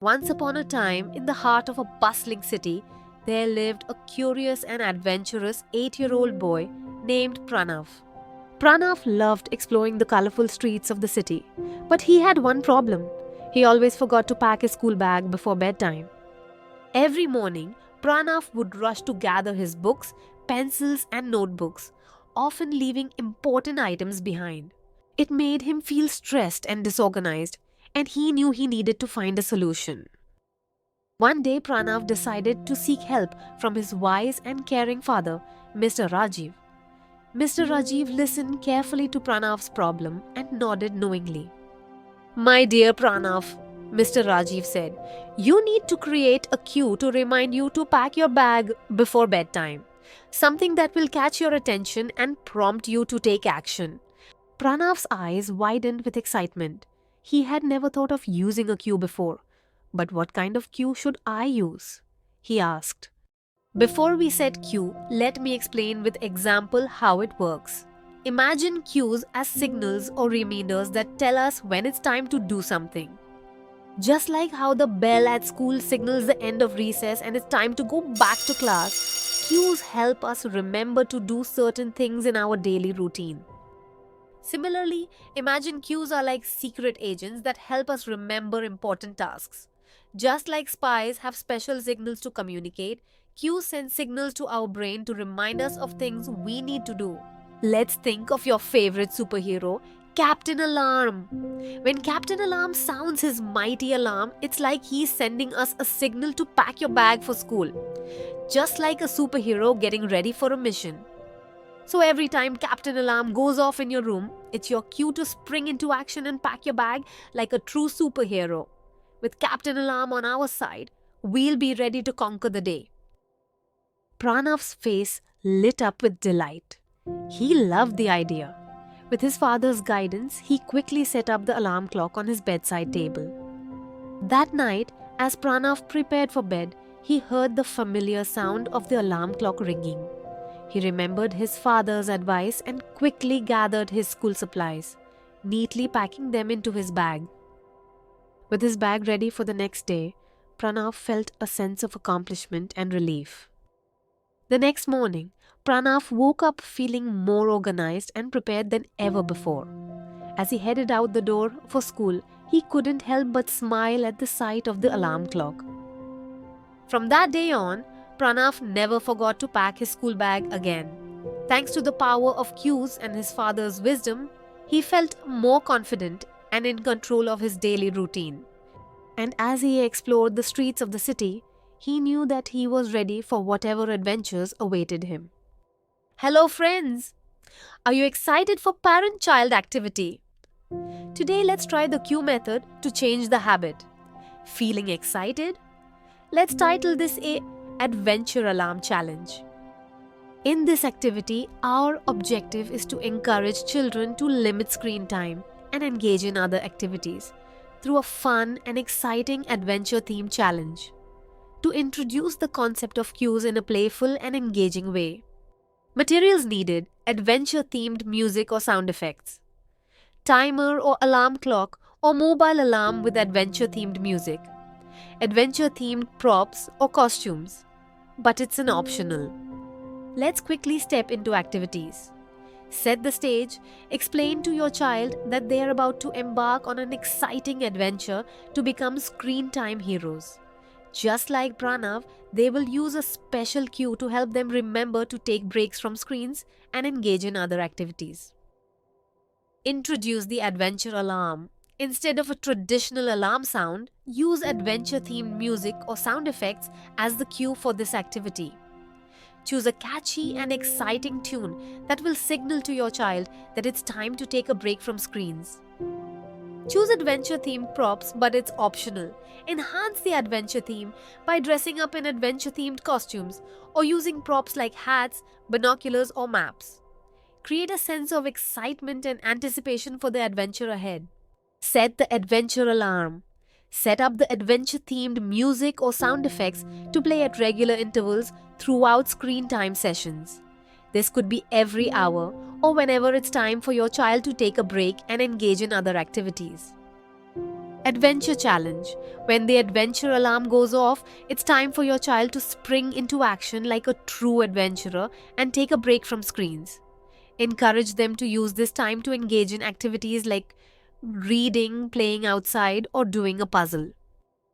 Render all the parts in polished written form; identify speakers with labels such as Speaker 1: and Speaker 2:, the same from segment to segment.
Speaker 1: Once upon a time, in the heart of a bustling city, there lived a curious and adventurous 8-year-old boy named Pranav. Pranav loved exploring the colorful streets of the city, but he had one problem. He always forgot to pack his school bag before bedtime. Every morning, Pranav would rush to gather his books, pencils, and notebooks, often leaving important items behind. It made him feel stressed and disorganized, and he knew he needed to find a solution. One day, Pranav decided to seek help from his wise and caring father, Mr. Rajiv. Mr. Rajiv listened carefully to Pranav's problem and nodded knowingly. My dear Pranav, Mr. Rajiv said, you need to create a cue to remind you to pack your bag before bedtime. Something that will catch your attention and prompt you to take action. Pranav's eyes widened with excitement. He had never thought of using a cue before. But what kind of cue should I use? He asked. Before we set cue, let me explain with example how it works. Imagine cues as signals or reminders that tell us when it's time to do something. Just like how the bell at school signals the end of recess and it's time to go back to class, cues help us remember to do certain things in our daily routine. Similarly, imagine cues are like secret agents that help us remember important tasks. Just like spies have special signals to communicate, cues send signals to our brain to remind us of things we need to do. Let's think of your favorite superhero, Captain Alarm. When Captain Alarm sounds his mighty alarm, it's like he's sending us a signal to pack your bag for school. Just like a superhero getting ready for a mission. So every time Captain Alarm goes off in your room, it's your cue to spring into action and pack your bag like a true superhero. With Captain Alarm on our side, we'll be ready to conquer the day. Pranav's face lit up with delight. He loved the idea. With his father's guidance, he quickly set up the alarm clock on his bedside table. That night, as Pranav prepared for bed, he heard the familiar sound of the alarm clock ringing. He remembered his father's advice and quickly gathered his school supplies, neatly packing them into his bag. With his bag ready for the next day, Pranav felt a sense of accomplishment and relief. The next morning, Pranav woke up feeling more organized and prepared than ever before. As he headed out the door for school, he couldn't help but smile at the sight of the alarm clock. From that day on, Pranav never forgot to pack his school bag again. Thanks to the power of cues and his father's wisdom, he felt more confident and in control of his daily routine. And as he explored the streets of the city, he knew that he was ready for whatever adventures awaited him. Hello friends! Are you excited for parent-child activity? Today let's try the cue method to change the habit. Feeling excited? Let's title this a Adventure Alarm Challenge. In this activity, our objective is to encourage children to limit screen time and engage in other activities through a fun and exciting adventure-themed challenge. To introduce the concept of cues in a playful and engaging way. Materials needed: adventure-themed music or sound effects, timer or alarm clock or mobile alarm with adventure-themed music, adventure-themed props or costumes. But it's an optional. Let's quickly step into activities. Set the stage, explain to your child that they are about to embark on an exciting adventure to become screen time heroes. Just like Pranav, they will use a special cue to help them remember to take breaks from screens and engage in other activities. Introduce the adventure alarm. Instead of a traditional alarm sound, use adventure-themed music or sound effects as the cue for this activity. Choose a catchy and exciting tune that will signal to your child that it's time to take a break from screens. Choose adventure-themed props, but it's optional. Enhance the adventure theme by dressing up in adventure-themed costumes or using props like hats, binoculars, or maps. Create a sense of excitement and anticipation for the adventure ahead. Set the adventure alarm. Set up the adventure-themed music or sound effects to play at regular intervals throughout screen time sessions. This could be every hour or whenever it's time for your child to take a break and engage in other activities. Adventure challenge. When the adventure alarm goes off, it's time for your child to spring into action like a true adventurer and take a break from screens. Encourage them to use this time to engage in activities like reading, playing outside, or doing a puzzle.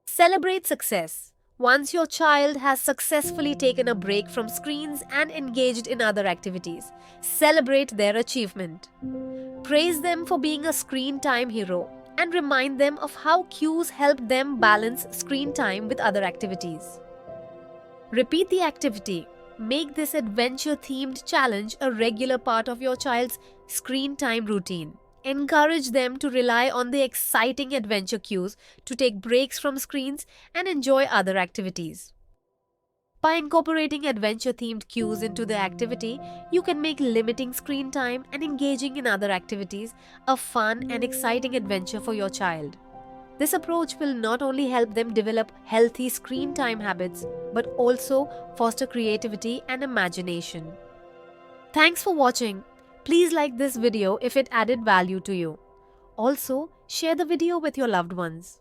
Speaker 1: Celebrate success. Once your child has successfully taken a break from screens and engaged in other activities, celebrate their achievement. Praise them for being a screen time hero and remind them of how cues help them balance screen time with other activities. Repeat the activity. Make this adventure themed challenge a regular part of your child's screen time routine. Encourage them to rely on the exciting adventure cues to take breaks from screens and enjoy other activities. By incorporating adventure themed cues into the activity, you can make limiting screen time and engaging in other activities a fun and exciting adventure for your child. This approach will not only help them develop healthy screen time habits, but also foster creativity and imagination. Thanks for watching. Please like this video if it added value to you. Also, share the video with your loved ones.